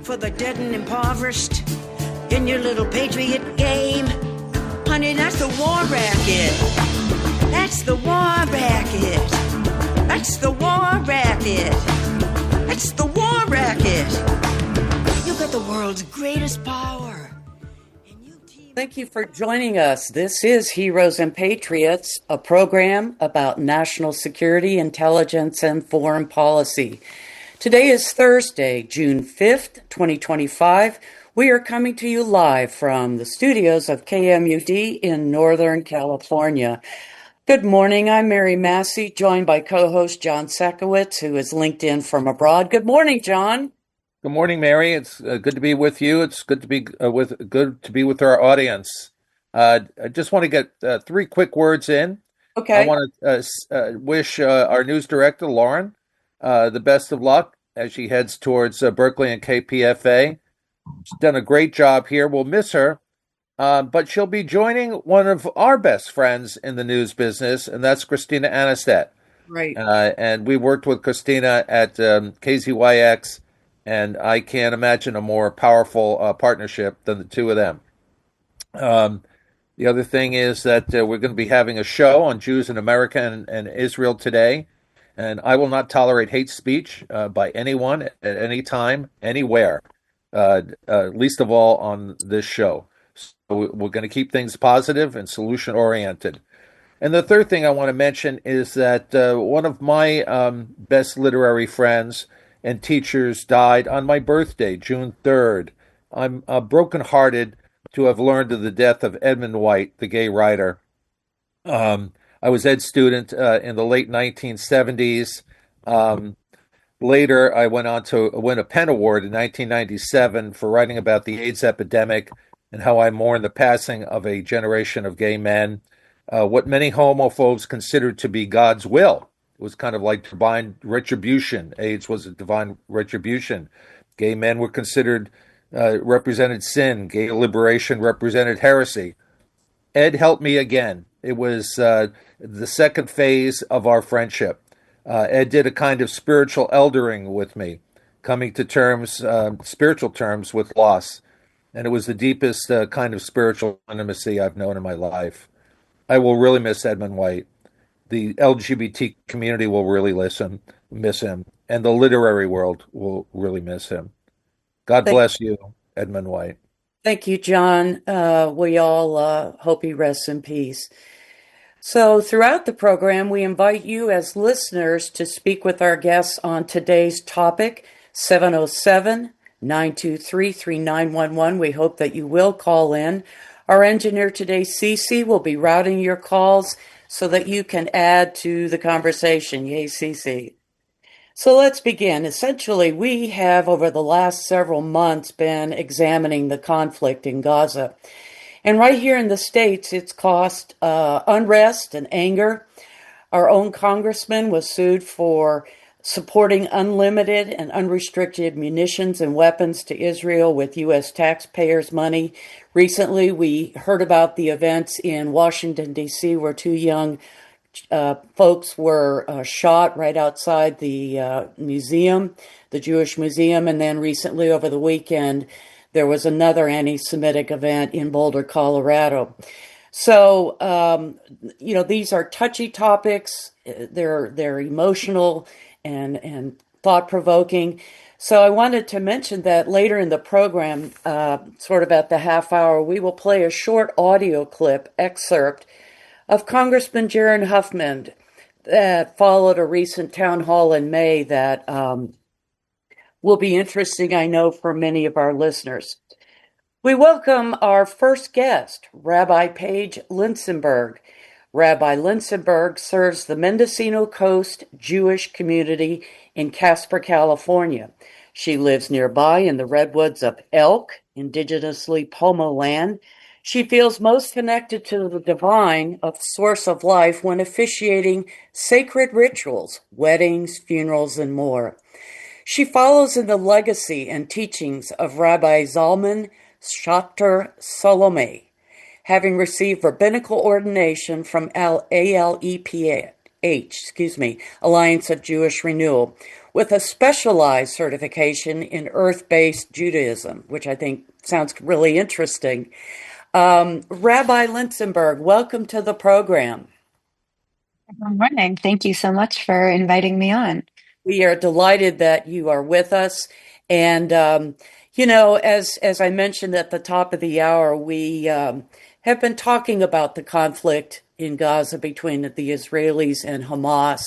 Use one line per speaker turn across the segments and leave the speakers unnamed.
for the dead and impoverished in your little patriot game. Honey, that's the war racket. That's the war racket. That's the war racket. That's the war racket. You got the world's greatest power.
Thank you for joining us. This is Heroes and Patriots, a program about national security, intelligence, and foreign policy. Today is Thursday, June 5th, 2025. We are coming to you live from the studios of KMUD in Northern California. Good morning. I'm Mary Massey, joined by co-host John SAKOWICZ, who is linked in from abroad. Good morning, John.
Good morning, Mary. It's good to be with you. It's good to be with our audience. I just want to get three quick words in.
Okay.
I want to wish our news director, Lauren, the best of luck as she heads towards Berkeley and KPFA. She's done a great job here. We'll miss her, but she'll be joining one of our best friends in the news business, and that's Christina Anistat.
Right.
And we worked with Christina at KZYX. And I can't imagine a more powerful partnership than the two of them. The other thing is that we're going to be having a show on Jews in America and Israel today. And I will not tolerate hate speech by anyone at any time, anywhere, least of all on this show. So we're going to keep things positive and solution-oriented. And the third thing I want to mention is that one of my best literary friends and teachers died on my birthday, June 3rd. I'm brokenhearted to have learned of the death of Edmund White, the gay writer. I was Ed's student in the late 1970s. Later, I went on to win a Penn Award in 1997 for writing about the AIDS epidemic and how I mourn the passing of a generation of gay men. What many homophobes considered to be God's will. It was kind of like divine retribution. AIDS was a divine retribution. Gay men were considered represented sin. Gay liberation represented heresy. Ed helped me again. It was the second phase of our friendship. Ed did a kind of spiritual eldering with me, coming to terms, spiritual terms with loss. And it was the deepest kind of spiritual intimacy I've known in my life. I will really miss Edmund White. The LGBT community will really miss him, and the literary world will really miss him. God bless you, Edmund White.
Thank you, John. We all hope he rests in peace. So throughout the program, we invite you as listeners to speak with our guests on today's topic, 707-923-3911. We hope that you will call in. Our engineer today, Cece, will be routing your calls so that you can add to the conversation. Yay, Cece. So let's begin. Essentially, we have over the last several months been examining the conflict in Gaza. And right here in the States, it's caused unrest and anger. Our own congressman was sued for supporting unlimited and unrestricted munitions and weapons to Israel with U.S. taxpayers' money. Recently, we heard about the events in Washington, D.C., where two young folks were shot right outside the museum, the Jewish museum. And then recently, over the weekend, there was another anti-Semitic event in Boulder, Colorado. So, these are touchy topics. They're emotional and thought-provoking. So I wanted to mention that later in the program, sort of at the half hour, we will play a short audio clip excerpt of Congressman Jaron Huffman that followed a recent town hall in May that will be interesting, I know, for many of our listeners. We welcome our first guest, Rabbi Paige Lincenberg. Rabbi Lincenberg serves the Mendocino Coast Jewish community in Casper, California. She lives nearby in the redwoods of Elk, indigenously Pomo land. She feels most connected to the divine of source of life when officiating sacred rituals, weddings, funerals, and more. She follows in the legacy and teachings of Rabbi Zalman Schachter Salome, having received rabbinical ordination from ALEPH, Alliance of Jewish Renewal, with a specialized certification in earth-based Judaism, which I think sounds really interesting. Rabbi Lincenberg, welcome to the program.
Good morning. Thank you so much for inviting me on.
We are delighted that you are with us. And, as I mentioned at the top of the hour, we have been talking about the conflict in Gaza between the Israelis and Hamas.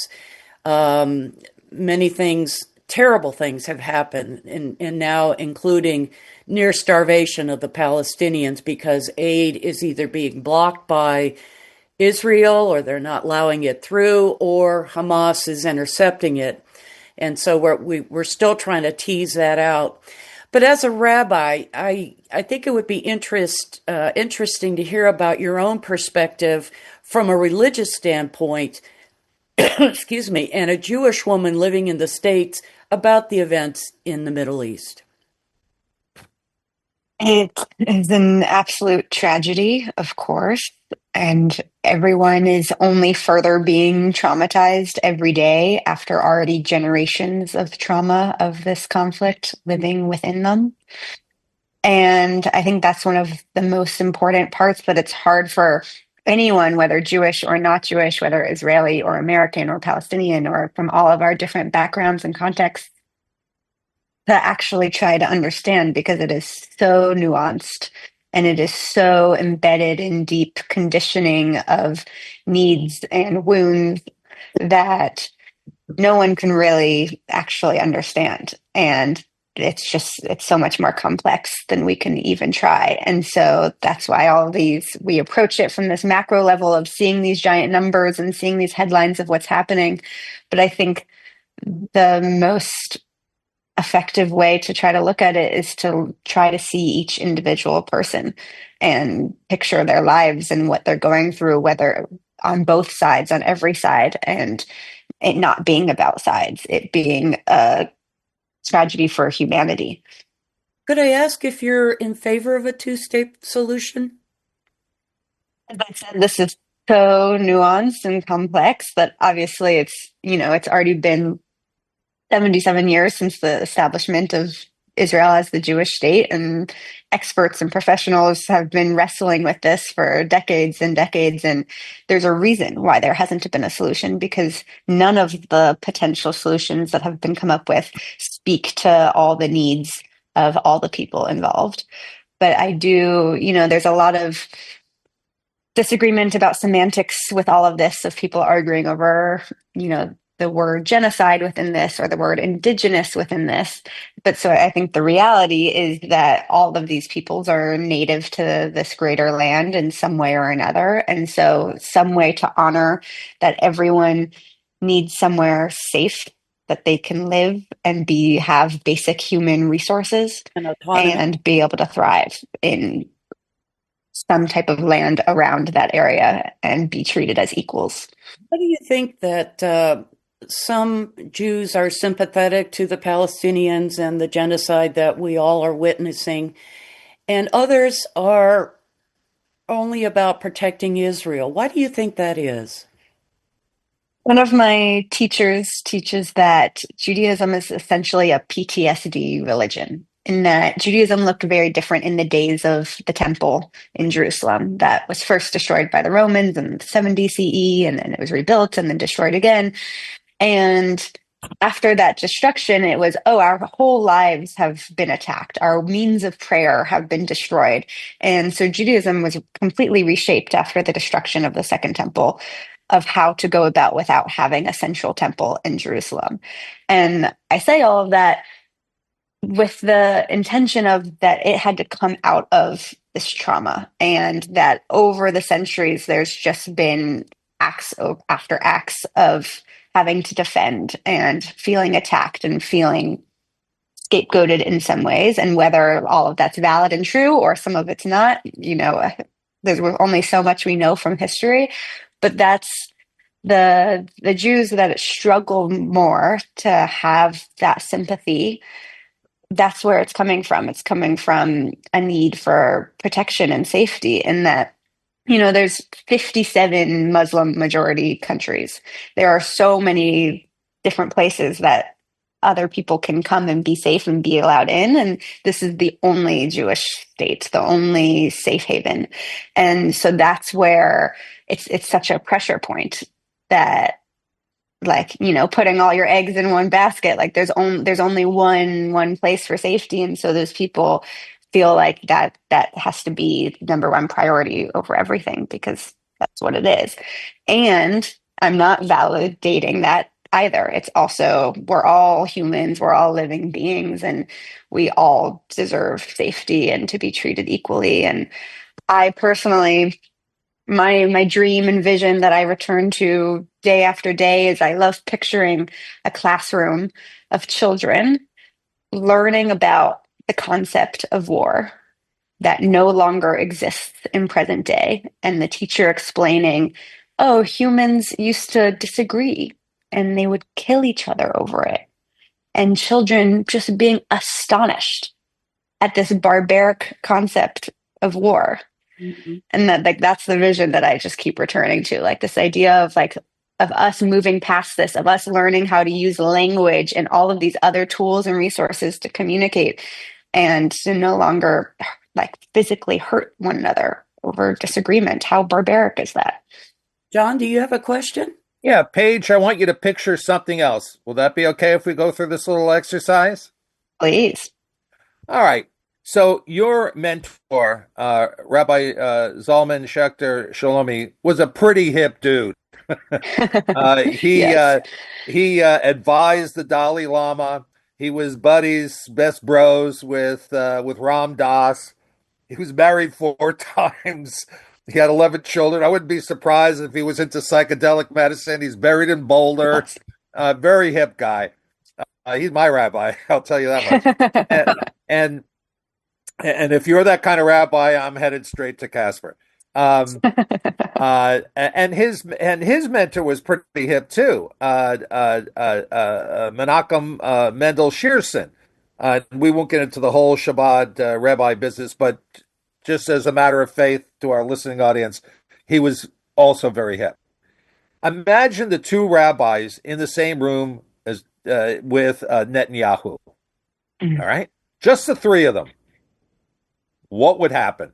Many things, terrible things have happened, and now including near starvation of the Palestinians because aid is either being blocked by Israel or they're not allowing it through, or Hamas is intercepting it. And so we're still trying to tease that out. But as a rabbi, I think it would be interesting to hear about your own perspective from a religious standpoint, excuse me, and a Jewish woman living in the States about the events in the Middle East.
It is an absolute tragedy, of course, and everyone is only further being traumatized every day after already generations of trauma of this conflict living within them. And I think that's one of the most important parts, that it's hard for anyone, whether Jewish or not Jewish, whether Israeli or American or Palestinian or from all of our different backgrounds and contexts, to actually try to understand, because it is so nuanced and it is so embedded in deep conditioning of needs and wounds that no one can really actually understand. And it's so much more complex than we can even try. And so that's why we approach it from this macro level of seeing these giant numbers and seeing these headlines of what's happening. But I think the most effective way to try to look at it is to try to see each individual person and picture their lives and what they're going through, whether on both sides, on every side, and it not being about sides, it being a tragedy for humanity.
Could I ask if you're in favor of a two-state solution?
As I said, this is so nuanced and complex that obviously it's already been 77 years since the establishment of Israel as the Jewish state, and experts and professionals have been wrestling with this for decades and decades. And there's a reason why there hasn't been a solution, because none of the potential solutions that have been come up with speak to all the needs of all the people involved. But there's a lot of disagreement about semantics with all of this, of people arguing over, the word genocide within this or the word indigenous within this. But so I think the reality is that all of these peoples are native to this greater land in some way or another. And so some way to honor that everyone needs somewhere safe that they can live and have basic human resources and be able to thrive in some type of land around that area and be treated as equals.
How do you think that some Jews are sympathetic to the Palestinians and the genocide that we all are witnessing, and others are only about protecting Israel? Why do you think that is?
One of my teachers teaches that Judaism is essentially a PTSD religion, in that Judaism looked very different in the days of the temple in Jerusalem that was first destroyed by the Romans in 70 CE, and then it was rebuilt and then destroyed again. And after that destruction, it was, our whole lives have been attacked. Our means of prayer have been destroyed. And so Judaism was completely reshaped after the destruction of the Second Temple, of how to go about without having a central temple in Jerusalem. And I say all of that with the intention of that it had to come out of this trauma, and that over the centuries, there's just been acts after acts of having to defend and feeling attacked and feeling scapegoated in some ways. And whether all of that's valid and true or some of it's not, there's only so much we know from history. But that's the Jews that struggle more to have that sympathy. That's where it's coming from. It's coming from a need for protection and safety, in that there's 57 Muslim majority countries. There are so many different places that other people can come and be safe and be allowed in. And this is the only Jewish state, the only safe haven. And so that's where it's such a pressure point that, like, you know, putting all your eggs in one basket, like there's only one place for safety. And so those people feel like that has to be number one priority over everything, because that's what it is. And I'm not validating that either. It's also, we're all humans, we're all living beings, and we all deserve safety and to be treated equally. And I personally, my dream and vision that I return to day after day is, I love picturing a classroom of children learning about the concept of war that no longer exists in present day, and the teacher explaining, oh, humans used to disagree and they would kill each other over it, and children just being astonished at this barbaric concept of war. Mm-hmm. And that, like, that's the vision that I just keep returning to, like this idea of of us moving past this, of us learning how to use language and all of these other tools and resources to communicate, and to no longer like physically hurt one another over disagreement. How barbaric is that?
John, do you have a question?
Yeah, Paige, I want you to picture something else. Will that be okay if we go through this little exercise?
Please.
All right. So your mentor, Rabbi Zalman Schachter Shalomi, was a pretty hip dude. He advised the Dalai Lama. He was buddies, best bros with Ram Dass. He was married 4 times. He had 11 children. I wouldn't be surprised if he was into psychedelic medicine. He's buried in Boulder. Very hip guy. He's my rabbi, I'll tell you that much. And if you're that kind of rabbi, I'm headed straight to Casper. And his mentor was pretty hip too. Menachem Mendel Shearson. We won't get into the whole Shabbat rabbi business, but just as a matter of faith to our listening audience, he was also very hip. Imagine the 2 rabbis in the same room as with Netanyahu. Mm-hmm. All right, just the 3 of them. What would happen?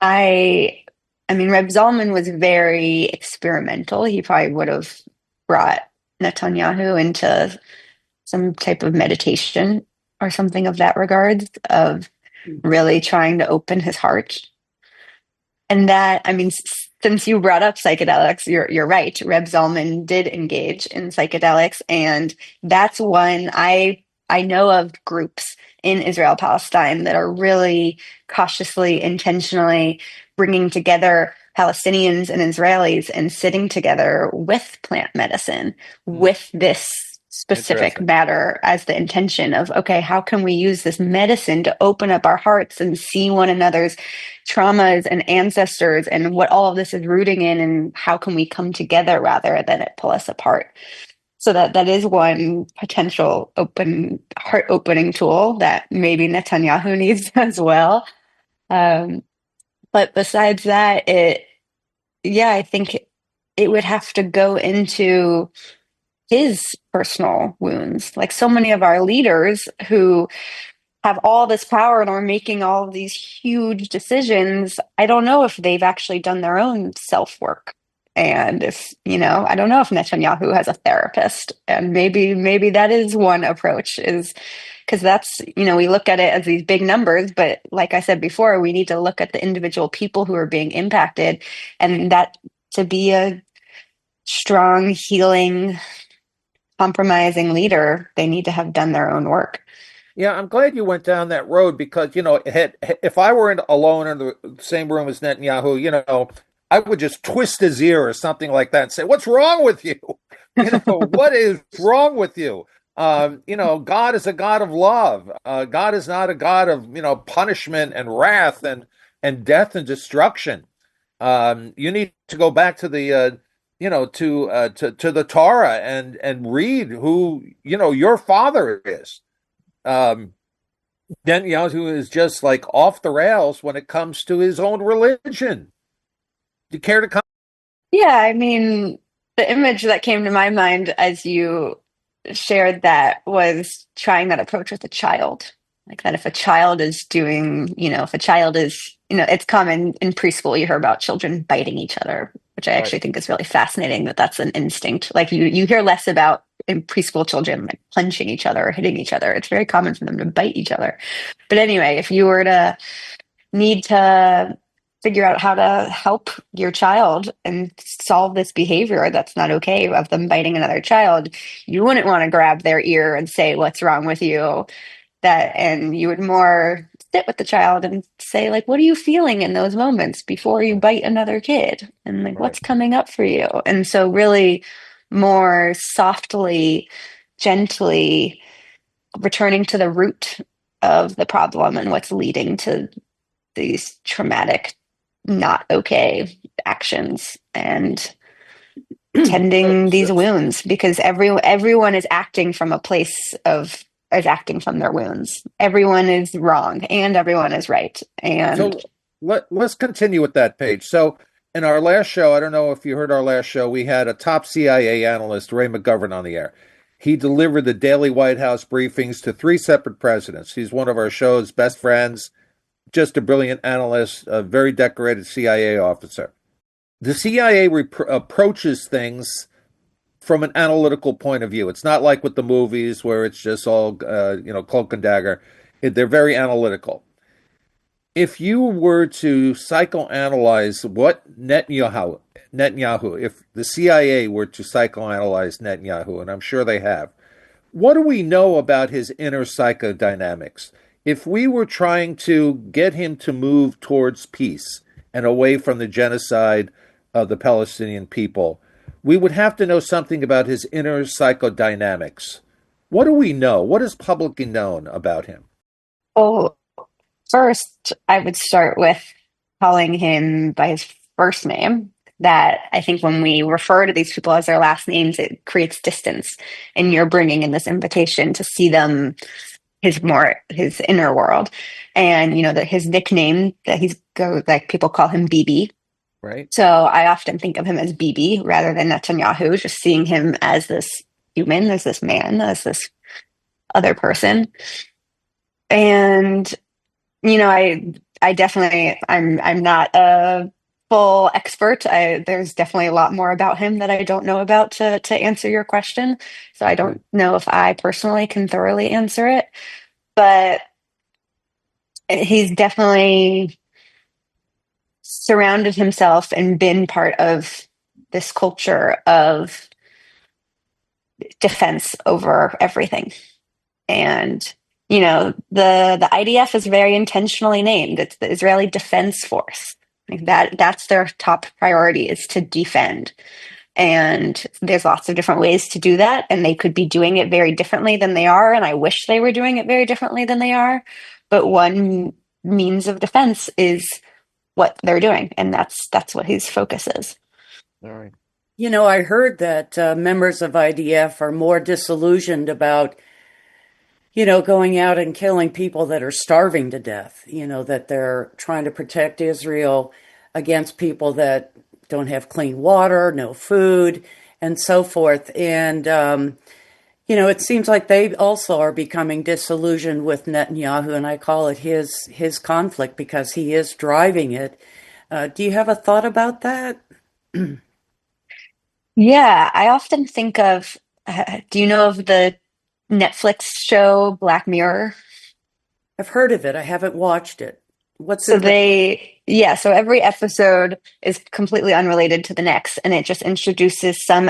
I mean, Reb Zalman was very experimental. He probably would have brought Netanyahu into some type of meditation or something of that regard, of really trying to open his heart. And that, I mean, since you brought up psychedelics, you're right. Reb Zalman did engage in psychedelics, and that's one I know of groups in Israel, Palestine that are really cautiously, intentionally bringing together Palestinians and Israelis and sitting together with plant medicine, with this specific matter as the intention of, okay, how can we use this medicine to open up our hearts and see one another's traumas and ancestors and what all of this is rooting in, and how can we come together rather than it pull us apart? So that is one potential heart opening tool that maybe Netanyahu needs as well. But besides that, I think it would have to go into his personal wounds. Like so many of our leaders who have all this power and are making all of these huge decisions, I don't know if they've actually done their own self-work. And if, I don't know if Netanyahu has a therapist, and maybe that is one approach, is because that's, we look at it as these big numbers, but like I said before, we need to look at the individual people who are being impacted, and that to be a strong, healing, compromising leader, they need to have done their own work.
Yeah, I'm glad you went down that road, because, if I were alone in the same room as Netanyahu, I would just twist his ear or something like that and say, "What's wrong with you? What is wrong with you? God is a God of love. God is not a God of, punishment and wrath and death and destruction. You need to go back to the, to the Torah and read who, your father is." Netanyahu is just like off the rails when it comes to his own religion. Do you care to comment?
Yeah, I mean, the image that came to my mind as you shared that was trying that approach with a child. Like that if a child is doing, if a child is, it's common in preschool, you hear about children biting each other, which I actually think is really fascinating that that's an instinct. Like you hear less about in preschool children like punching each other or hitting each other. It's very common for them to bite each other. But anyway, if you were to need to figure out how to help your child and solve this behavior that's not okay of them biting another child, you wouldn't want to grab their ear and say, "What's wrong with you?" And you would more sit with the child and say, like, what are you feeling in those moments before you bite another kid? And like, what's coming up for you? And so really more softly, gently returning to the root of the problem and what's leading to these traumatic, not okay actions, and tending these wounds, because everyone is acting from a place of is acting from their wounds. Everyone is wrong and everyone is right. And
so let's continue with that, Paige. So in our last show, I don't know if you heard our last show, we had a top CIA analyst, Ray McGovern, on the air. He delivered the daily White House briefings to 3 separate presidents. He's one of our show's best friends, just a brilliant analyst, a very decorated CIA officer. The CIA approaches things from an analytical point of view. It's not like with the movies where it's just all, cloak and dagger. They're very analytical. If you were to psychoanalyze what Netanyahu, if the CIA were to psychoanalyze Netanyahu, and I'm sure they have, what do we know about his inner psychodynamics? If we were trying to get him to move towards peace and away from the genocide of the Palestinian people, we would have to know something about his inner psychodynamics. What do we know? What is publicly known about him?
Well, first, I would start with calling him by his first name. That I think when we refer to these people as their last names, it creates distance. And you're bringing in this invitation to see them, his inner world. And, that his nickname that people call him BB.
Right.
So I often think of him as BB rather than Netanyahu, just seeing him as this human, as this man, as this other person. And, I definitely, I'm not a full expert. There's definitely a lot more about him that I don't know about to answer your question. So I don't know if I personally can thoroughly answer it, but he's definitely surrounded himself and been part of this culture of defense over everything. And, the IDF is very intentionally named. It's the Israeli Defense Force. Like that's their top priority, is to defend. And there's lots of different ways to do that. And they could be doing it very differently than they are. And I wish they were doing it very differently than they are. But one means of defense is what they're doing, and that's what his focus is.
All right.
I heard that members of IDF are more disillusioned about, going out and killing people that are starving to death, that they're trying to protect Israel against people that don't have clean water, no food, and so forth. And, it seems like they also are becoming disillusioned with Netanyahu, and I call it his conflict because he is driving it. Do you have a thought about that?
Yeah, I often think of, do you know of the Netflix show Black Mirror?
I've heard of it. I haven't watched it.
So every episode is completely unrelated to the next, and it just introduces some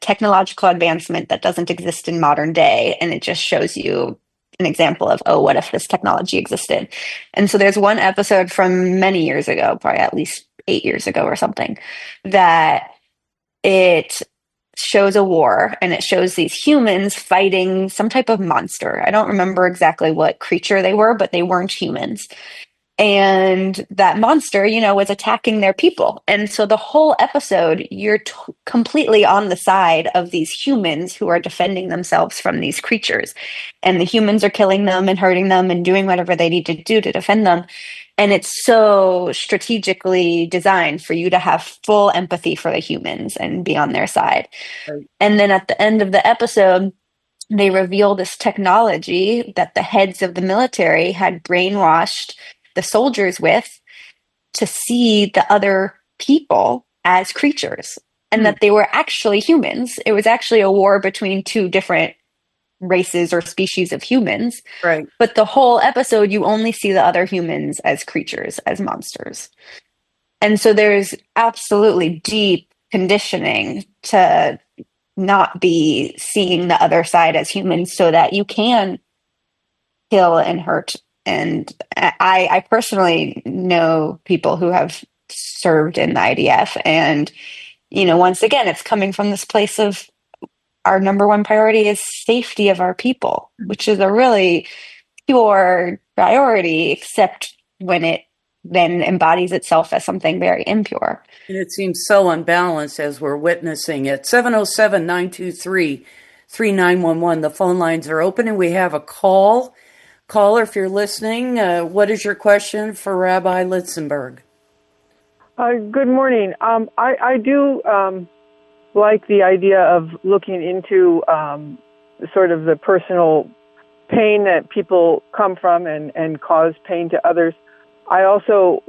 technological advancement that doesn't exist in modern day, and it just shows you an example of, oh, what if this technology existed? And so there's one episode from many years ago, probably at least 8 years ago or something, that it shows a war, and it shows these humans fighting some type of monster. I don't remember exactly what creature they were, but they weren't humans. And that monster, was attacking their people. And so the whole episode, you're completely on the side of these humans who are defending themselves from these creatures. And the humans are killing them and hurting them and doing whatever they need to do to defend them. And it's so strategically designed for you to have full empathy for the humans and be on their side.
Right.
And then at the end of the episode, they reveal this technology that the heads of the military had brainwashed the soldiers with to see the other people as creatures and that they were actually humans. It was actually a war between two different races or species of humans.
Right.
But the whole episode, you only see the other humans as creatures, as monsters. And so there's absolutely deep conditioning to not be seeing the other side as humans so that you can kill and hurt. And I personally know people who have served in the IDF. And, you know, once again, it's coming from this place of our number one priority is safety of our people, which is a really pure priority, except when it then embodies itself as something very impure.
And it seems so unbalanced as we're witnessing it. 707-923-3911. The phone lines are open and we have a call. Caller, if you're listening, what is your question for Rabbi Lincenberg?
Good morning. I do like the idea of looking into sort of the personal pain that people come from and cause pain to others. I also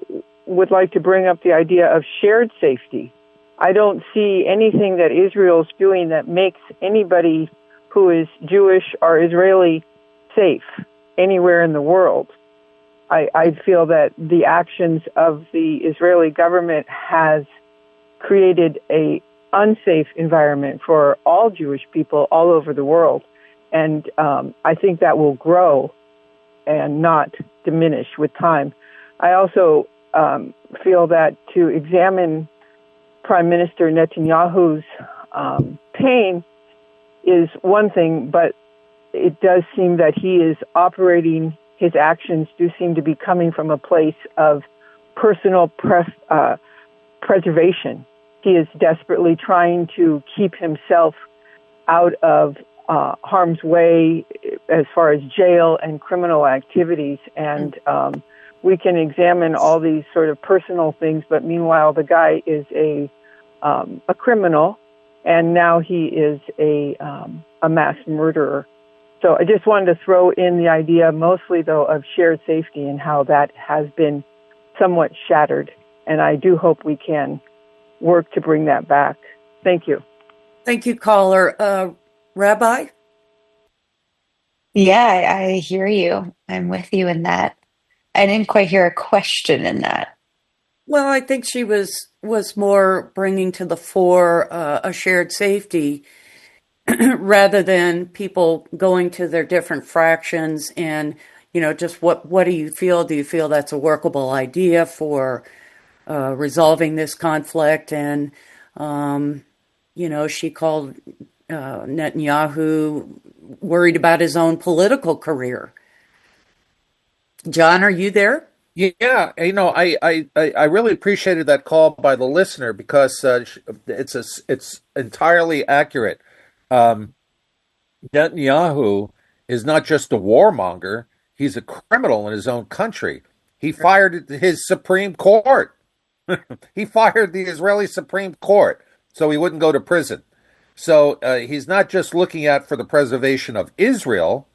would like to bring up the idea of shared safety. I don't see anything that Israel's doing that makes anybody who is Jewish or Israeli safe anywhere in the world. I feel that the actions of the Israeli government has created a unsafe environment for all Jewish people all over the world. And I think that will grow and not diminish with time. I also feel that to examine Prime Minister Netanyahu's pain is one thing, but it does seem that he is operating, his actions do seem to be coming from a place of personal preservation. He is desperately trying to keep himself out of harm's way as far as jail and criminal activities. And we can examine all these sort of personal things, but meanwhile, the guy is a criminal, and now he is a mass murderer. So I just wanted to throw in the idea, mostly though, of shared safety and how that has been somewhat shattered. And I do hope we can work to bring that back. Thank you.
Thank you, caller. Rabbi?
Yeah, I hear you. I'm with you in that. I didn't quite hear a question in that.
Well, I think she was more bringing to the fore a shared safety rather than people going to their different fractions and, you know, just what do you feel? Do you feel that's a workable idea for resolving this conflict? And, you know, she called Netanyahu worried about his own political career. John, are you there?
Yeah, you know, I really appreciated that call by the listener because it's entirely accurate. Netanyahu is not just a warmonger; he's a criminal in his own country. He fired his Supreme Court. He fired the Israeli Supreme Court so he wouldn't go to prison. So he's not just looking out for the preservation of Israel,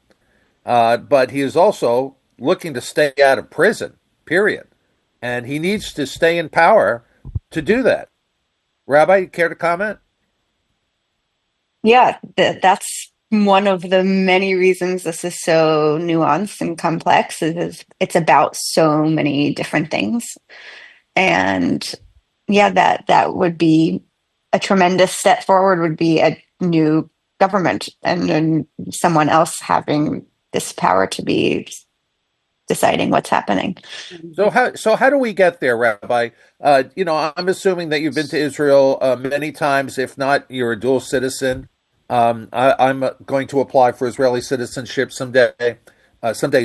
but he is also looking to stay out of prison, period. And he needs to stay in power to do that. Rabbi, you care to comment?
Yeah, that's one of the many reasons this is so nuanced and complex. It's about so many different things. And yeah, that would be a tremendous step forward, would be a new government and someone else having this power to be deciding what's happening.
So how do we get there, Rabbi? You know, I'm assuming that you've been to Israel many times. If not, you're a dual citizen. I'm going to apply for Israeli citizenship someday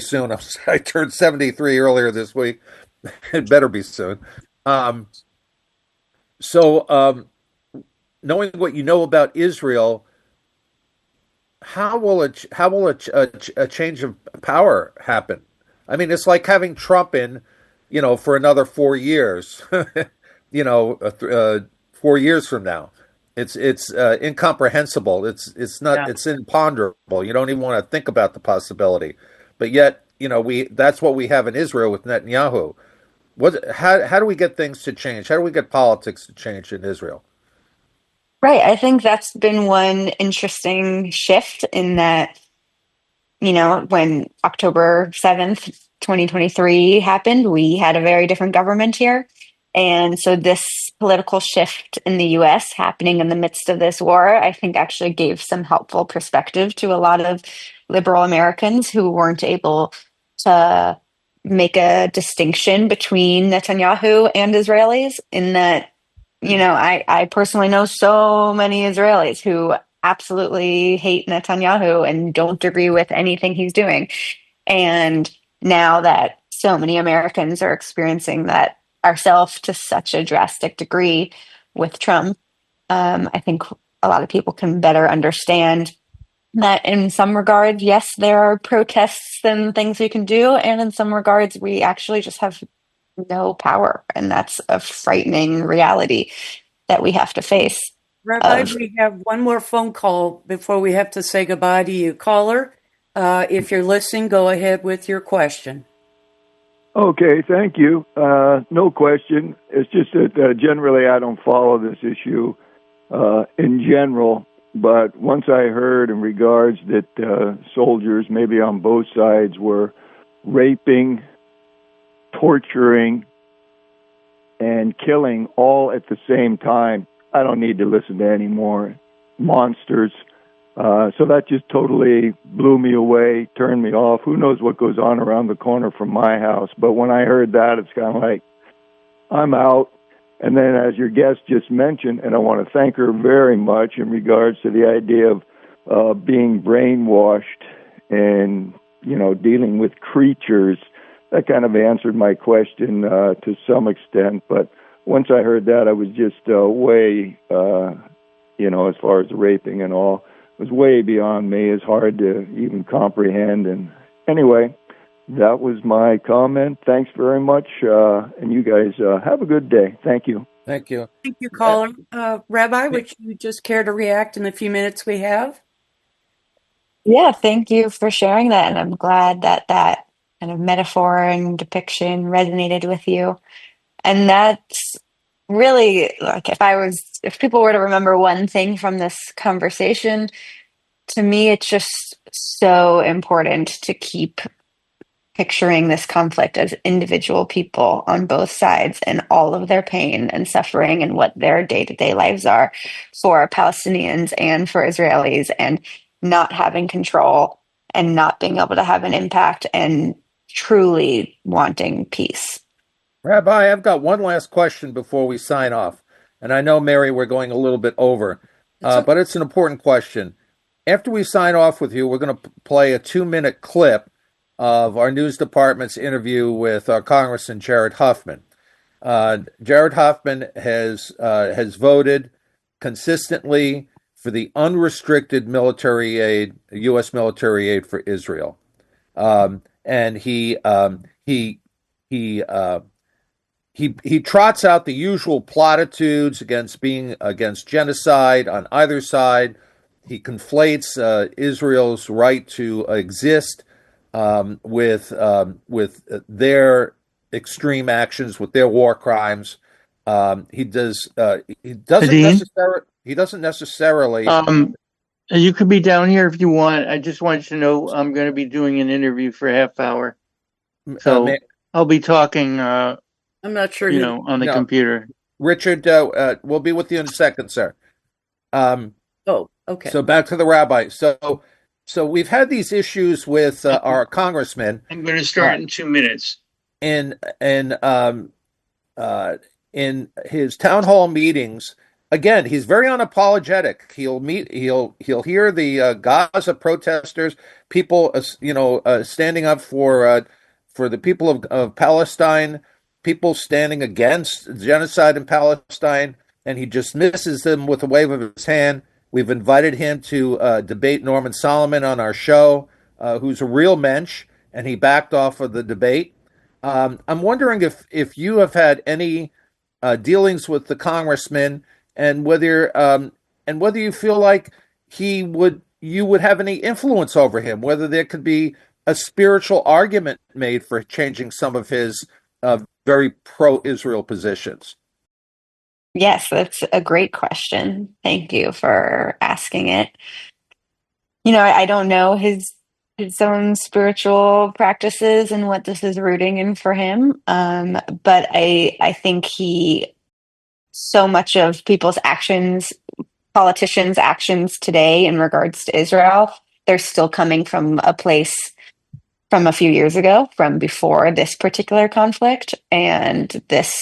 soon. I turned 73 earlier this week. It better be soon. Knowing what you know about Israel, how will a change of power happen? I mean, it's like having Trump in, you know, for another 4 years, you know, 4 years from now. It's incomprehensible. It's not.
Yeah.
It's imponderable. You don't even want to think about the possibility. But yet, we that's what we have in Israel with Netanyahu. How do we get things to change? How do we get politics to change in Israel?
Right. I think that's been one interesting shift in that, when October 7th, 2023 happened, we had a very different government here. And so this political shift in the US happening in the midst of this war, I think actually gave some helpful perspective to a lot of liberal Americans who weren't able to make a distinction between Netanyahu and Israelis in that, I personally know so many Israelis who absolutely hate Netanyahu and don't agree with anything he's doing. And now that so many Americans are experiencing that ourselves to such a drastic degree with Trump, I think a lot of people can better understand that in some regards, yes, there are protests and things we can do. And in some regards, we actually just have no power. And that's a frightening reality that we have to face.
Rabbi, we have one more phone call before we have to say goodbye to you. Caller, if you're listening, go ahead with your question.
Okay, thank you. No question. It's just that generally I don't follow this issue in general, but once I heard in regards that soldiers, maybe on both sides, were raping, torturing, and killing all at the same time, I don't need to listen to any more monsters. So that just totally blew me away, turned me off. Who knows what goes on around the corner from my house? But when I heard that, it's kind of like, I'm out. And then as your guest just mentioned, and I want to thank her very much in regards to the idea of being brainwashed and, dealing with creatures, that kind of answered my question to some extent. But once I heard that, I was just way, as far as the raping and all, was way beyond me. It's hard to even comprehend. And anyway, that was my comment. Thanks very much. And you guys have a good day. Thank you.
Thank you.
Thank you, caller. Rabbi, would you just care to react in the few minutes we have?
Yeah, thank you for sharing that. And I'm glad that that kind of metaphor and depiction resonated with you. And that's really like if people were to remember one thing from this conversation, to me, it's just so important to keep picturing this conflict as individual people on both sides and all of their pain and suffering and what their day-to-day lives are for Palestinians and for Israelis, and not having control and not being able to have an impact and truly wanting peace.
Rabbi, I've got one last question before we sign off. And I know, Mary, we're going a little bit over, but it's an important question. After we sign off with you, we're going to play a 2-minute clip of our news department's interview with Congressman Jared Huffman. Jared Huffman has voted consistently for the unrestricted military aid, U.S. military aid for Israel, and he trots out the usual platitudes against genocide on either side. He conflates Israel's right to exist with their extreme actions, with their war crimes. He doesn't necessarily.
You could be down here if you want. I just want you to know I'm going to be doing an interview for a half hour, so I'll be talking.
I'm not sure.
On the computer.
Richard, we'll be with you in a second, sir.
Okay.
So back to the rabbi. So we've had these issues with our congressman.
I'm going to start in 2 minutes.
In his town hall meetings, again, he's very unapologetic. He'll hear the Gaza protesters, people, standing up for the people of Palestine, people standing against genocide in Palestine, and he dismisses them with a wave of his hand. We've invited him to debate Norman Solomon on our show, who's a real mensch, and he backed off of the debate. I'm wondering if you have had any dealings with the congressman, and whether and whether you feel like you would have any influence over him, whether there could be a spiritual argument made for changing some of his very pro-Israel positions.
Yes, that's a great question. Thank you for asking it. You know, I don't know his own spiritual practices and what this is rooting in for him. But I think so much of people's actions, politicians' actions today in regards to Israel, they're still coming from a place from a few years ago, from before this particular conflict and this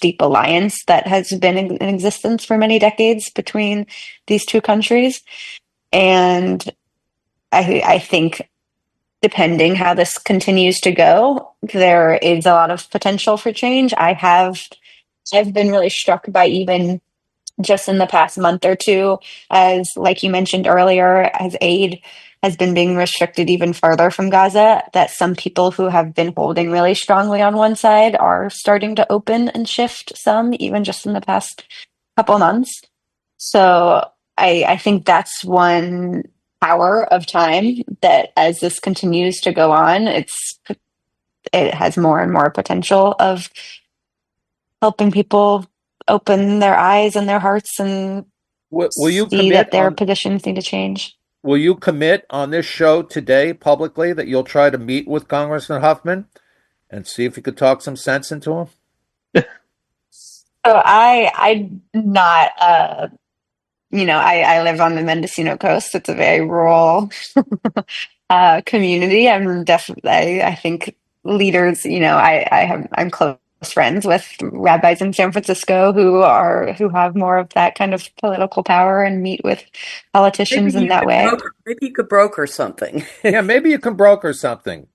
deep alliance that has been in existence for many decades between these two countries. And I think depending how this continues to go, there is a lot of potential for change. I've been really struck by, even just in the past month or two, as like you mentioned earlier, as aid has been being restricted even further from Gaza, that some people who have been holding really strongly on one side are starting to open and shift some, even just in the past couple months. So I think that's one power of time, that as this continues to go on, it has more and more potential of helping people open their eyes and their hearts and
Will you
see that their positions need to change.
Will you commit on this show today publicly that you'll try to meet with Congressman Huffman and see if you could talk some sense into him?
So I'm not, I live on the Mendocino coast. It's a very rural community. I'm definitely, I think leaders, I'm close friends with rabbis in San Francisco who have more of that kind of political power and meet with politicians in that way.
Maybe you could broker something.
Yeah, maybe you can broker something.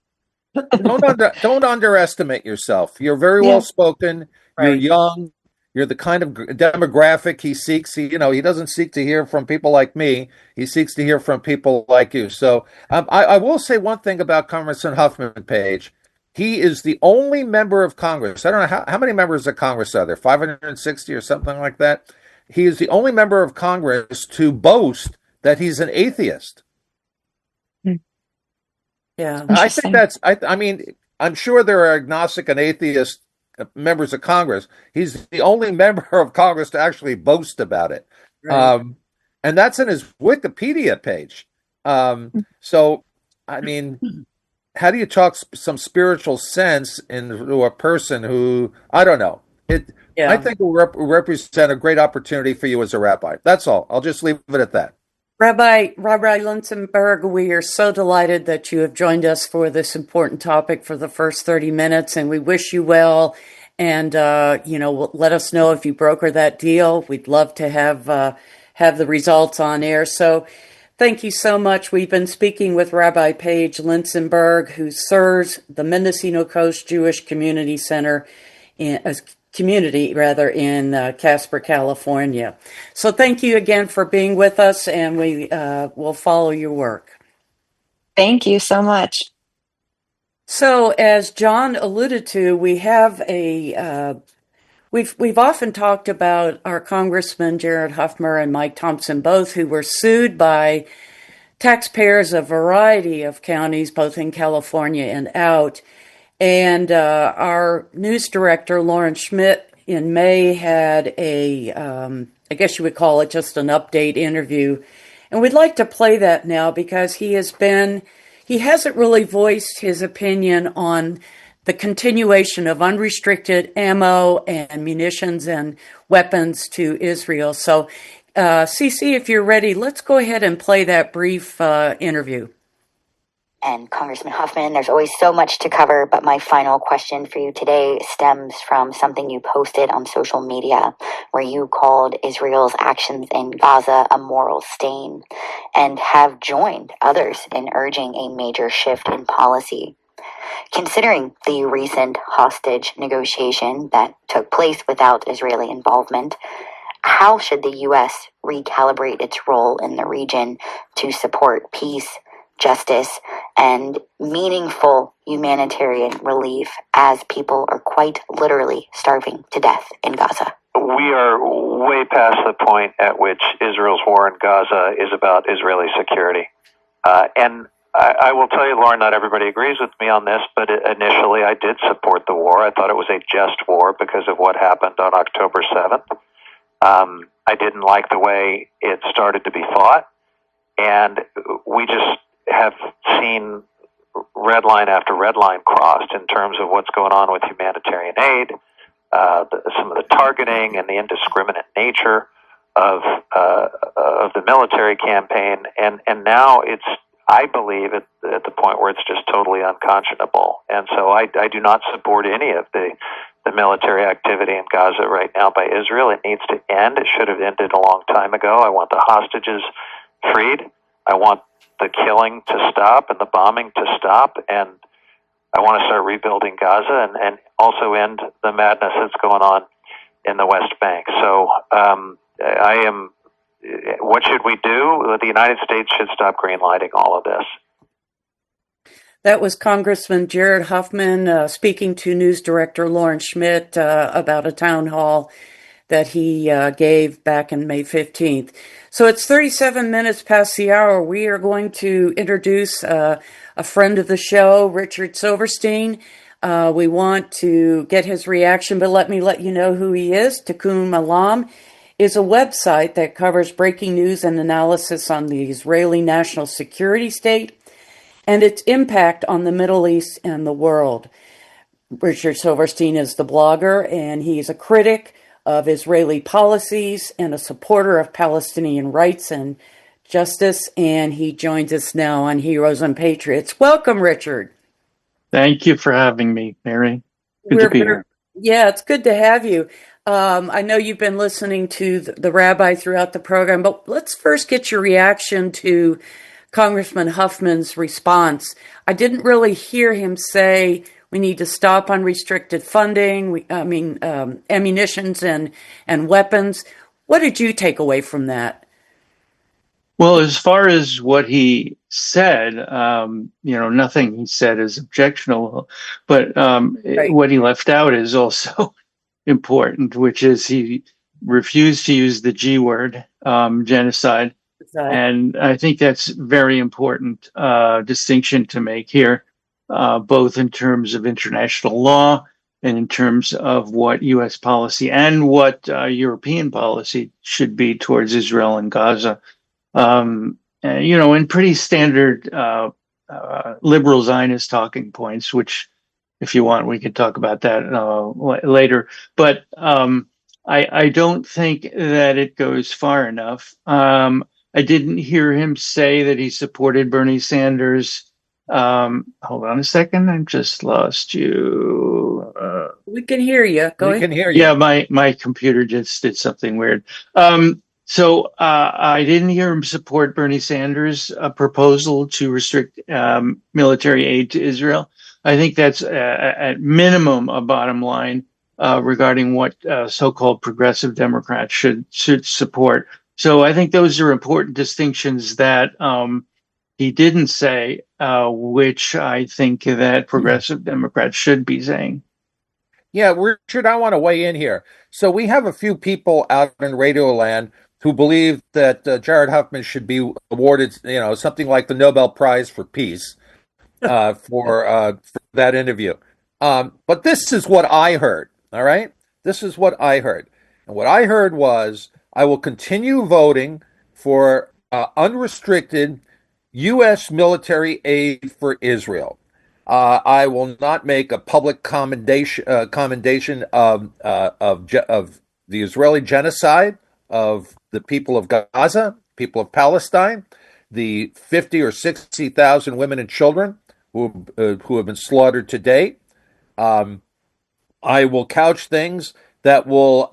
Don't underestimate yourself. You're very well spoken. Right. You're young. You're the kind of demographic he seeks. He doesn't seek to hear from people like me. He seeks to hear from people like you. So I will say one thing about Congressman Huffman, Paige. He is the only member of Congress. I don't know how many members of Congress are there, 560 or something like that. He is the only member of Congress to boast that he's an atheist.
Yeah,
I think that's. I mean, I'm sure there are agnostic and atheist members of Congress. He's the only member of Congress to actually boast about it, right. And that's in his Wikipedia page. So, I mean, how do you talk some spiritual sense into a person who, I don't know? I think will represent a great opportunity for you as a rabbi. That's all. I'll just leave it at that.
Rabbi Lincenberg, we are so delighted that you have joined us for this important topic for the first 30 minutes, and we wish you well. And, let us know if you broker that deal. We'd love to have the results on air. So thank you so much. We've been speaking with Rabbi Paige Lincenberg, who serves the Mendocino Coast Jewish Community Center in Casper, California. So thank you again for being with us, and we will follow your work.
Thank you so much.
So as John alluded to, we have we've often talked about our Congressman Jared Huffman and Mike Thompson, both who were sued by taxpayers of a variety of counties, both in California and out. And our news director, Lauren Schmidt, in May had I guess you would call it just an update interview. And we'd like to play that now because he hasn't really voiced his opinion on the continuation of unrestricted ammo and munitions and weapons to Israel. So, CC, if you're ready, let's go ahead and play that brief interview.
And Congressman Huffman, there's always so much to cover, but my final question for you today stems from something you posted on social media, where you called Israel's actions in Gaza a moral stain and have joined others in urging a major shift in policy. Considering the recent hostage negotiation that took place without Israeli involvement, how should the U.S. recalibrate its role in the region to support peace, justice, and meaningful humanitarian relief as people are quite literally starving to death in Gaza?
We are way past the point at which Israel's war in Gaza is about Israeli security. And I will tell you, Lauren, not everybody agrees with me on this, but initially I did support the war. I thought it was a just war because of what happened on October 7th. I didn't like the way it started to be fought. And we just have seen red line after red line crossed in terms of what's going on with humanitarian aid, some of the targeting and the indiscriminate nature of the military campaign. And now it's, I believe, at the point where it's just totally unconscionable. And so I do not support any of the military activity in Gaza right now by Israel. It needs to end. It should have ended a long time ago. I want the hostages freed. I want the killing to stop and the bombing to stop. And I want to start rebuilding Gaza and also end the madness that's going on in the West Bank. So what should we do? The United States should stop greenlighting all of this.
That was Congressman Jared Huffman speaking to News Director Lauren Schmidt about a town hall that he gave back on May 15th. So it's 37 minutes past the hour. We are going to introduce a friend of the show, Richard Silverstein. We want to get his reaction, but let me let you know who he is. Tikkun Olam is a website that covers breaking news and analysis on the Israeli national security state and its impact on the Middle East and the world. Richard Silverstein is the blogger, and he's a critic of Israeli policies and a supporter of Palestinian rights and justice, and he joins us now on Heroes and Patriots. Welcome, Richard.
Thank you for having me, Mary. Good to be here.
Yeah, it's good to have you. I know you've been listening to the rabbi throughout the program, but let's first get your reaction to Congressman Huffman's response. I didn't really hear him say we need to stop unrestricted funding, ammunitions and weapons. What did you take away from that?
Well, as far as what he said, nothing he said is objectionable, but right. What he left out is also important, which is he refused to use the G word, genocide. And I think that's very important distinction to make here, both in terms of international law and in terms of what U.S. policy and what European policy should be towards Israel and Gaza. In pretty standard liberal Zionist talking points, which, if you want, we could talk about that later. But I don't think that it goes far enough. I didn't hear him say that he supported Bernie Sanders. Hold on a second. I just lost you.
We can hear you. Go ahead.
We can hear you.
Yeah, my computer just did something weird. So I didn't hear him support Bernie Sanders' proposal to restrict military aid to Israel. I think that's at minimum a bottom line regarding what so-called progressive Democrats should support. So I think those are important distinctions that he didn't say, which I think that progressive Democrats should be saying.
Yeah, Richard, I want to weigh in here. So we have a few people out in Radio Land who believe that Jared Huffman should be awarded, something like the Nobel Prize for Peace for that interview. But this is what I heard, all right? This is what I heard. And what I heard was, I will continue voting for unrestricted U.S. military aid for Israel. I will not make a public commendation of the Israeli genocide of the people of Gaza, people of Palestine, the 50 or 60,000 women and children who have been slaughtered to date. I will couch things that will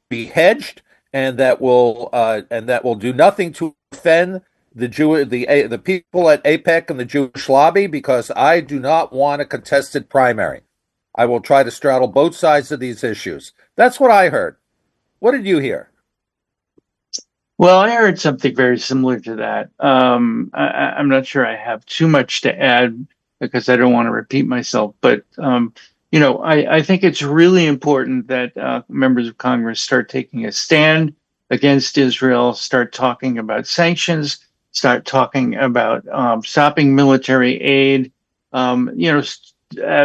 be hedged and that will do nothing to offend the people at AIPAC and the Jewish lobby, because I do not want a contested primary. I will try to straddle both sides of these issues. That's what I heard. What did you hear?
Well, I heard something very similar to that. I'm not sure I have too much to add because I don't want to repeat myself. But I think it's really important that members of Congress start taking a stand against Israel, start talking about sanctions, start talking about stopping military aid.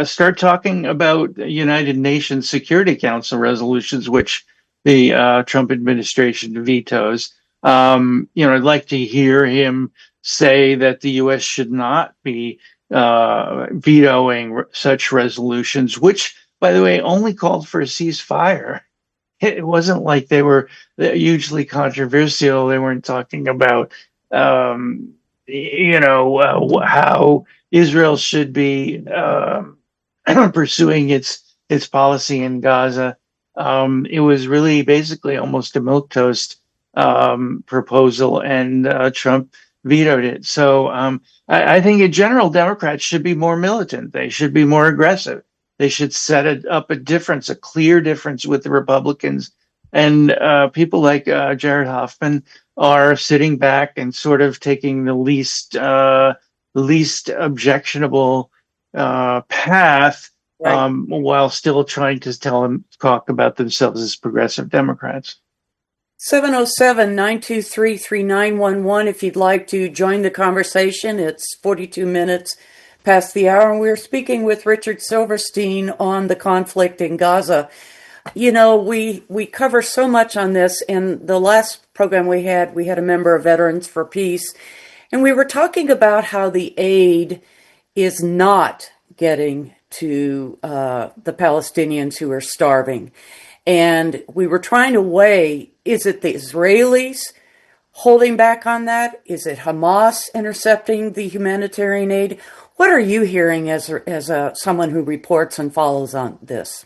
Start talking about United Nations Security Council resolutions, which the Trump administration vetoes. I'd like to hear him say that the U.S. should not be vetoing such resolutions, which, by the way, only called for a ceasefire. It wasn't like they were hugely controversial. They weren't talking about, how Israel should be pursuing its policy in Gaza. It was really basically almost a milquetoast proposal, and Trump vetoed it. So I think in general, Democrats should be more militant. They should be more aggressive. They should set up a clear difference with the Republicans. And people like Jared Hoffman are sitting back and sort of taking the least objectionable path, right, while still trying to talk about themselves as progressive Democrats.
707-923-3911 if you'd like to join the conversation. It's 42 minutes past the hour, and we're speaking with Richard Silverstein on the conflict in Gaza. We cover so much on this. In the last program we had a member of Veterans for Peace, and we were talking about how the aid is not getting to the Palestinians who are starving. And we were trying to weigh, is it the Israelis holding back on that? Is it Hamas intercepting the humanitarian aid? What are you hearing as someone who reports and follows on this?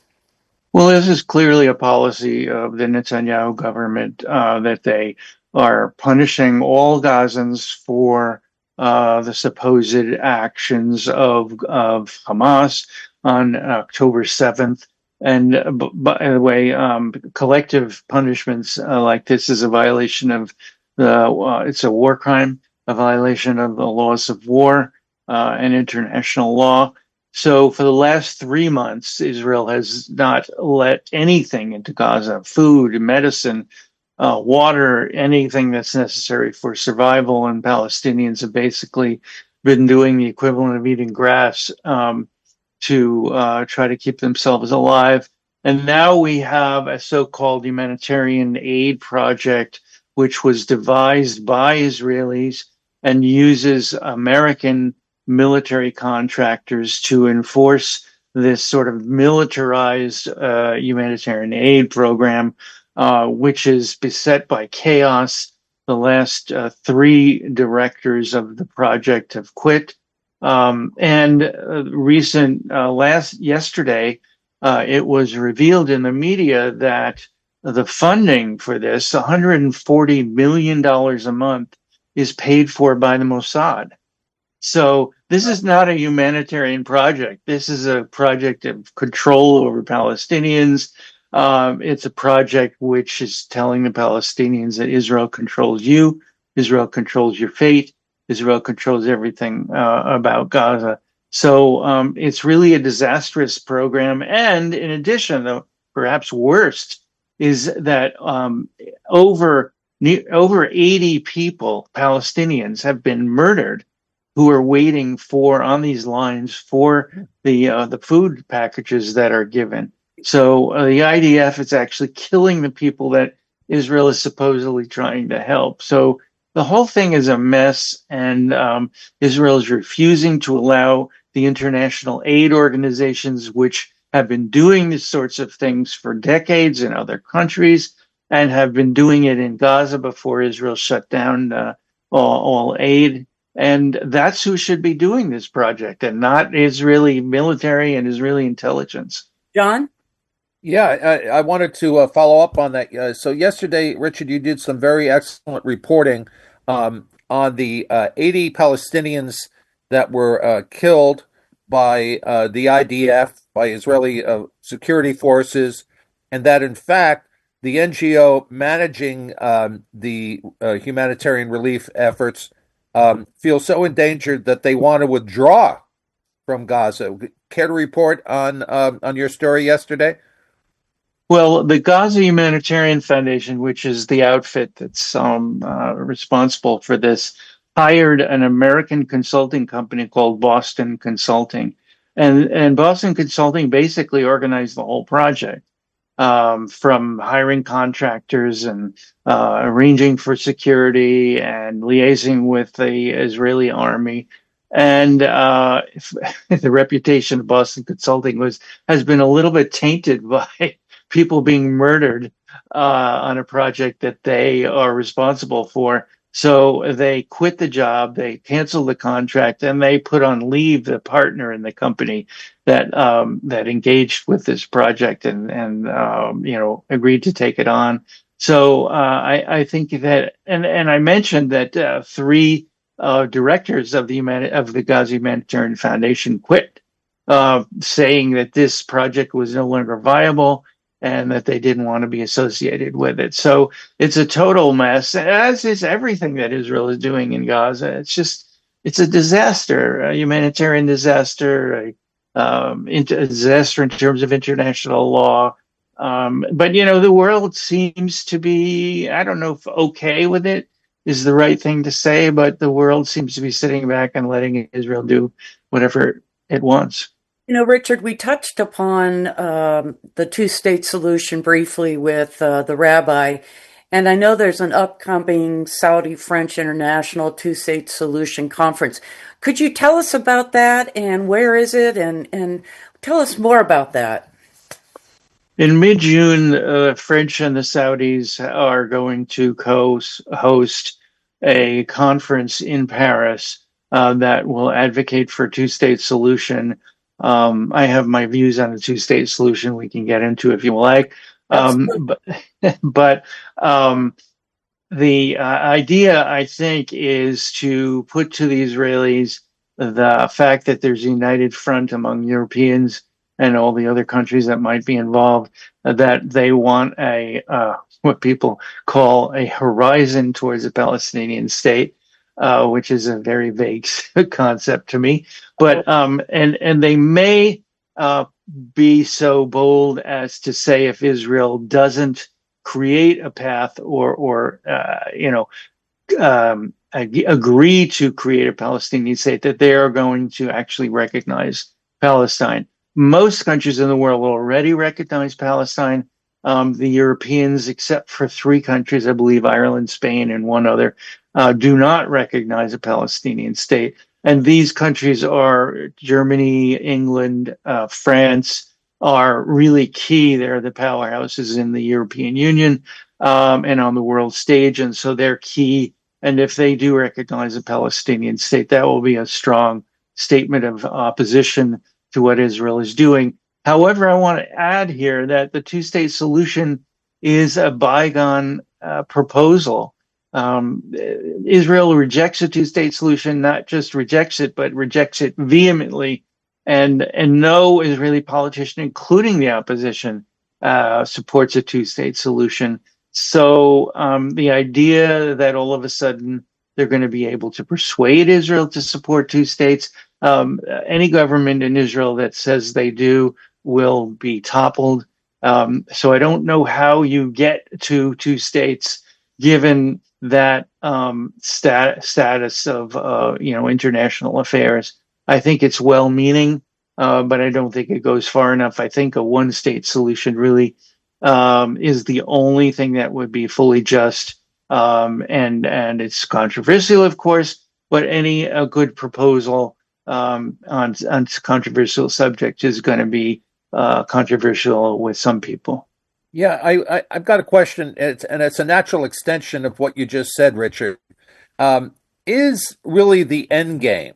Well, this is clearly a policy of the Netanyahu government that they are punishing all Gazans for the supposed actions of Hamas on October 7th. And by the way, collective punishments like this is a violation of it's a war crime, a violation of the laws of war and international law. So for the last 3 months, Israel has not let anything into Gaza: food, medicine, water, anything that's necessary for survival. And Palestinians have basically been doing the equivalent of eating grass to try to keep themselves alive. And now we have a so-called humanitarian aid project, which was devised by Israelis and uses American military contractors to enforce this sort of militarized humanitarian aid program, which is beset by chaos. The last 3 directors of the project have quit. Yesterday, it was revealed in the media that the funding for this, $140 million a month, is paid for by the Mossad. So this is not a humanitarian project. This is a project of control over Palestinians. It's a project which is telling the Palestinians that Israel controls you, Israel controls your fate, Israel controls everything about Gaza. So it's really a disastrous program. And in addition, though, perhaps worst, is that over 80 people, Palestinians, have been murdered who are waiting on these lines for the food packages that are given. So the IDF is actually killing the people that Israel is supposedly trying to help. So the whole thing is a mess, and Israel is refusing to allow the international aid organizations, which have been doing these sorts of things for decades in other countries and have been doing it in Gaza before Israel shut down all aid. And that's who should be doing this project, and not Israeli military and Israeli intelligence.
John?
Yeah, I wanted to follow up on that. So yesterday, Richard, you did some very excellent reporting on the 80 Palestinians that were killed by the IDF, by Israeli security forces, and that in fact the NGO managing the humanitarian relief efforts feel so endangered that they want to withdraw from Gaza. Care to report on your story yesterday?
Well, the Gaza Humanitarian Foundation, which is the outfit that's responsible for this, hired an American consulting company called Boston Consulting, and Boston Consulting basically organized the whole project, from hiring contractors and arranging for security and liaising with the Israeli army. And the reputation of Boston Consulting has been a little bit tainted by people being murdered on a project that they are responsible for. So they quit the job, they canceled the contract, and they put on leave the partner in the company that engaged with this project and agreed to take it on. So I think that, and I mentioned that three directors of the Gaza Humanitarian Foundation quit, saying that this project was no longer viable and that they didn't want to be associated with it. So it's a total mess, as is everything that Israel is doing in Gaza. It's a disaster, a humanitarian disaster, a disaster in terms of international law. But, the world seems to be, I don't know if okay with it is the right thing to say, but the world seems to be sitting back and letting Israel do whatever it wants.
Richard, we touched upon the two-state solution briefly with the rabbi, and I know there's an upcoming Saudi-French International two-state solution conference. Could you tell us about that, and where is it, and tell us more about that?
In mid-June, the French and the Saudis are going to host a conference in Paris that will advocate for a two-state solution. I have my views on the two-state solution we can get into if you like. But the idea, I think, is to put to the Israelis the fact that there's a united front among Europeans and all the other countries that might be involved, that they want what people call a horizon towards a Palestinian state, which is a very vague concept to me. But and they may be so bold as to say, if Israel doesn't create a path or agree to create a Palestinian state, that they are going to actually recognize Palestine. Most countries in the world already recognize Palestine. The Europeans, except for three countries, I believe Ireland, Spain, and one other, do not recognize a Palestinian state. And these countries are Germany, England, France, are really key. They're the powerhouses in the European Union and on the world stage. And so they're key. And if they do recognize a Palestinian state, that will be a strong statement of opposition to what Israel is doing. However, I want to add here that the two-state solution is a bygone proposal. Israel rejects a two-state solution, not just rejects it, but rejects it vehemently. And no Israeli politician, including the opposition, supports a two-state solution. So the idea that all of a sudden they're going to be able to persuade Israel to support two states, any government in Israel that says they do will be toppled. So I don't know how you get to two states, given that status of international affairs. I think it's well-meaning, but I don't think it goes far enough. I think a one-state solution really is the only thing that would be fully just, and it's controversial, of course. But any good proposal on controversial subject is going to be controversial with some people.
Yeah, I've got a question, and it's a natural extension of what you just said, Richard. Is really the end game,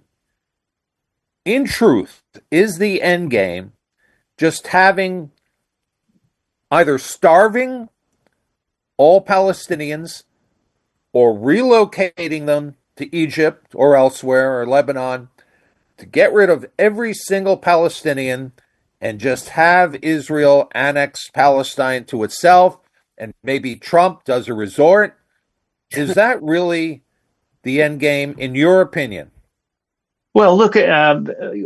in truth, is the end game just having either starving all Palestinians or relocating them to Egypt or elsewhere or Lebanon to get rid of every single Palestinian and just have Israel annex Palestine to itself and maybe Trump does a resort. Is that really the end game, in your opinion?
Well, look,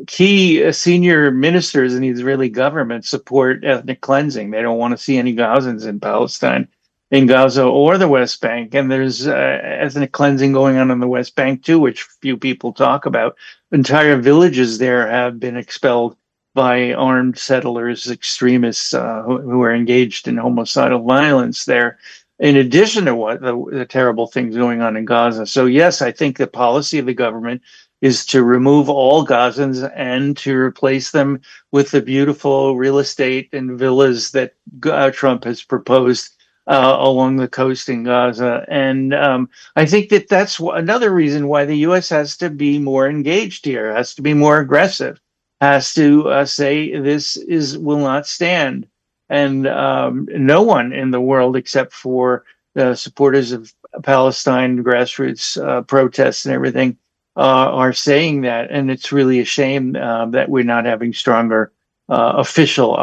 key senior ministers in the Israeli government support ethnic cleansing. They don't want to see any Gazans in Palestine, in Gaza or the West Bank. And there's ethnic cleansing going on in the West Bank, too, which few people talk about. Entire villages there have been expelled by armed settlers, extremists who are engaged in homicidal violence there, in addition to what the terrible things going on in Gaza. So, yes, I think the policy of the government is to remove all Gazans and to replace them with the beautiful real estate and villas that Trump has proposed along the coast in Gaza. And I think that that's another reason why the U.S. has to be more engaged here, has to be more aggressive, has to say this will not stand. And no one in the world except for the supporters of Palestine, grassroots protests and everything, are saying that, and it's really a shame that we're not having stronger official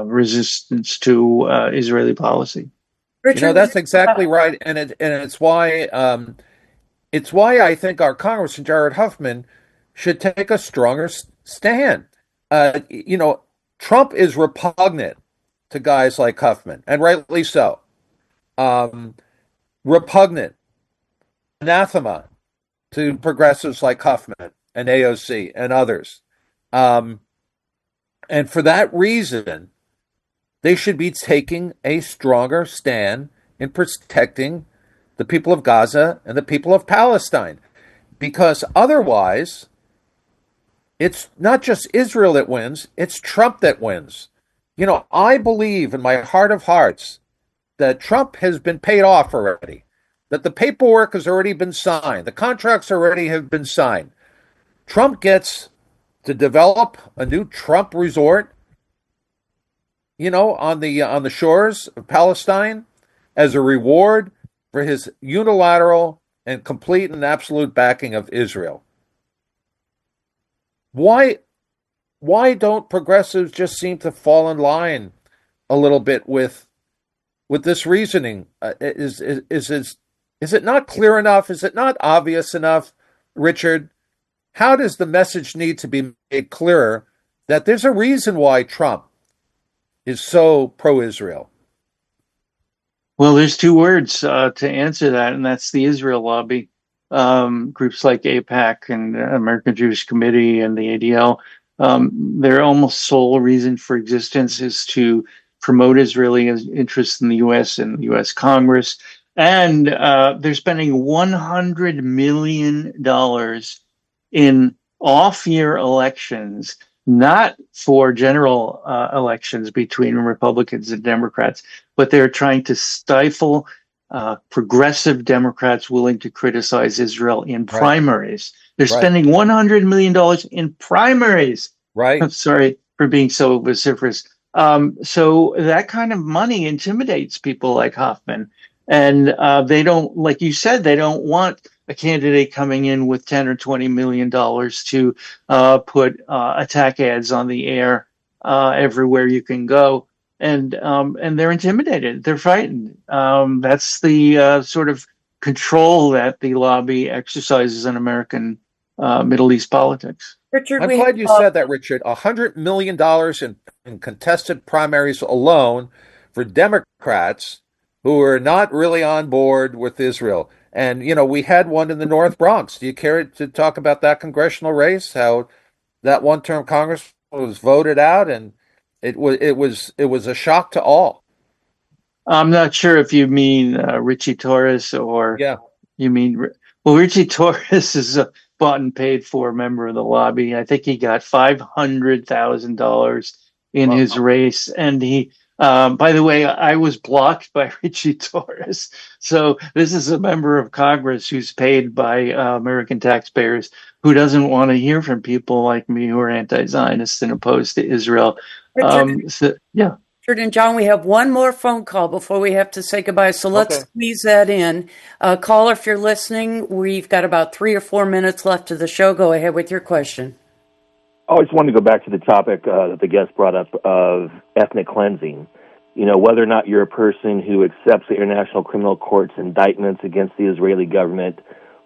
resistance to Israeli policy.
Richard, that's exactly right, and it's why I think our Congressman Jared Huffman should take a stronger stand. Trump is repugnant to guys like Huffman, and rightly so. Repugnant, anathema to progressives like Huffman and AOC and others. And for that reason, they should be taking a stronger stand in protecting the people of Gaza and the people of Palestine. Because otherwise, it's not just Israel that wins, it's Trump that wins. I believe in my heart of hearts that Trump has been paid off already, that the paperwork has already been signed, the contracts already have been signed. Trump gets to develop a new Trump resort, on the shores of Palestine as a reward for his unilateral and complete and absolute backing of Israel. Why don't progressives just seem to fall in line a little bit with this reasoning? Is it not clear enough? Is it not obvious enough, Richard? How does the message need to be made clearer that there's a reason why Trump is so pro-Israel?
Well, there's two words to answer that, and that's the Israel lobby. Groups like AIPAC and American Jewish Committee and the ADL, their almost sole reason for existence is to promote Israeli interests in the U.S. and the U.S. Congress. And they're spending $100 million in off-year elections, not for general elections between Republicans and Democrats, but they're trying to stifle progressive Democrats willing to criticize Israel in primaries. They're spending $100 million in primaries.
Right.
I'm sorry for being so vociferous. So that kind of money intimidates people like Hoffman. And they don't, like you said, they don't want a candidate coming in with $10 or $20 million to put attack ads on the air everywhere you can go. And they're intimidated. They're frightened. That's the sort of control that the lobby exercises in American Middle East politics.
Richard,
I'm glad you said that, Richard. $100 million in contested primaries alone for Democrats who are not really on board with Israel. And, we had one in the North Bronx. Do you care to talk about that congressional race, how that one-term congressman was voted out, and it was a shock to all?
I'm not sure if you mean Richie Torres or you mean, well, Richie Torres is a bought and paid for member of the lobby. I think he got $500,000 in his race. And he, by the way, I was blocked by Richie Torres. So this is a member of Congress who's paid by American taxpayers who doesn't want to hear from people like me who are anti-Zionist and opposed to Israel.
Richard and John, we have one more phone call before we have to say goodbye. So let's squeeze that in. Caller, if you're listening, we've got about 3 or 4 minutes left of the show. Go ahead with your question.
I just wanted to go back to the topic that the guest brought up of ethnic cleansing. whether or not you're a person who accepts the International Criminal Court's indictments against the Israeli government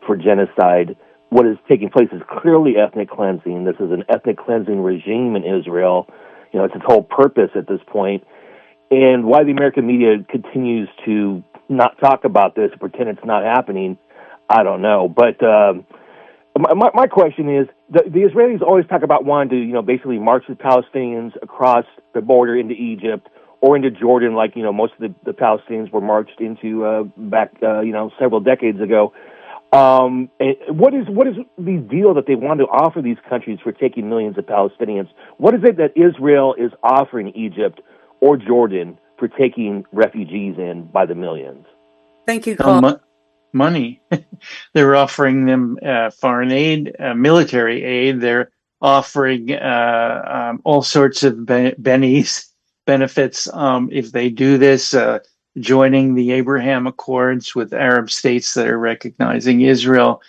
for genocide. What is taking place is clearly ethnic cleansing. This is an ethnic cleansing regime in Israel. It's its whole purpose at this point. And why the American media continues to not talk about this, pretend it's not happening, I don't know. But my question is, the Israelis always talk about wanting to, basically march the Palestinians across the border into Egypt or into Jordan, like, most of the Palestinians were marched into back, several decades ago. And what is the deal that they want to offer these countries for taking millions of Palestinians? What is it that Israel is offering Egypt or Jordan for taking refugees in by the millions?
Thank you, Carl.
Money. They're offering them foreign aid, military aid. They're offering all sorts of benefits if they do this, joining the Abraham Accords with Arab states that are recognizing Israel.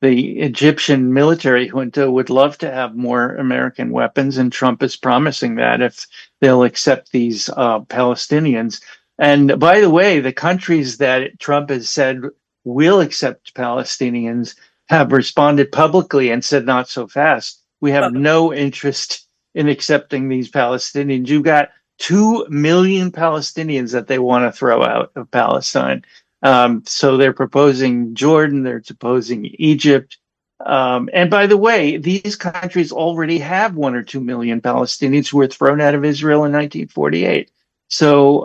The Egyptian military junta would love to have more American weapons, and Trump is promising that if they'll accept these Palestinians. And by the way, the countries that Trump has said will accept Palestinians have responded publicly and said, not so fast. We have no interest in accepting these Palestinians. You've got 2 million Palestinians that they want to throw out of Palestine. So they're proposing Jordan, they're proposing Egypt. And by the way, these countries already have 1 or 2 million Palestinians who were thrown out of Israel in 1948. So,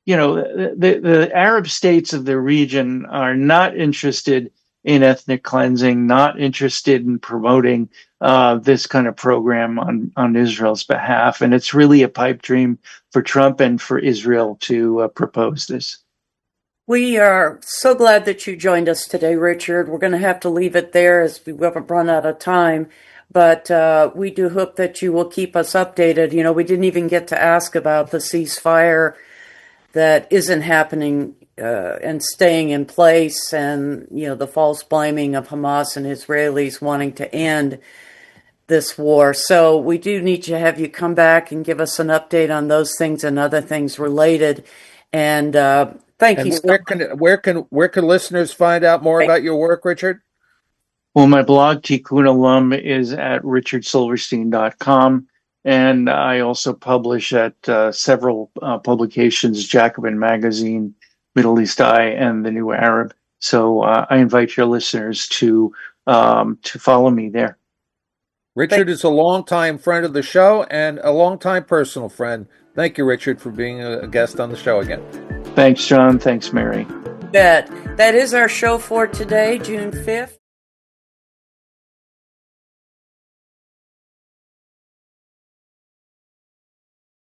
the Arab states of the region are not interested in ethnic cleansing, not interested in promoting this kind of program on Israel's behalf. And it's really a pipe dream for Trump and for Israel to propose this.
We are so glad that you joined us today, Richard. We're going to have to leave it there as we haven't run out of time. But we do hope that you will keep us updated. We didn't even get to ask about the ceasefire that isn't happening and staying in place, and, the false blaming of Hamas and Israelis wanting to end this war. So we do need to have you come back and give us an update on those things and other things related. And thank you.
Where can listeners find out more about your work, Richard?
Well, my blog, Tikkun Alum, is at richardsilverstein.com. And I also publish at several publications, Jacobin Magazine, Middle East Eye, and The New Arab. So I invite your listeners to follow me there.
Richard is a longtime friend of the show and a longtime personal friend. Thank you, Richard, for being a guest on the show again.
Thanks, John. Thanks, Mary.
That is our show for today, June 5th.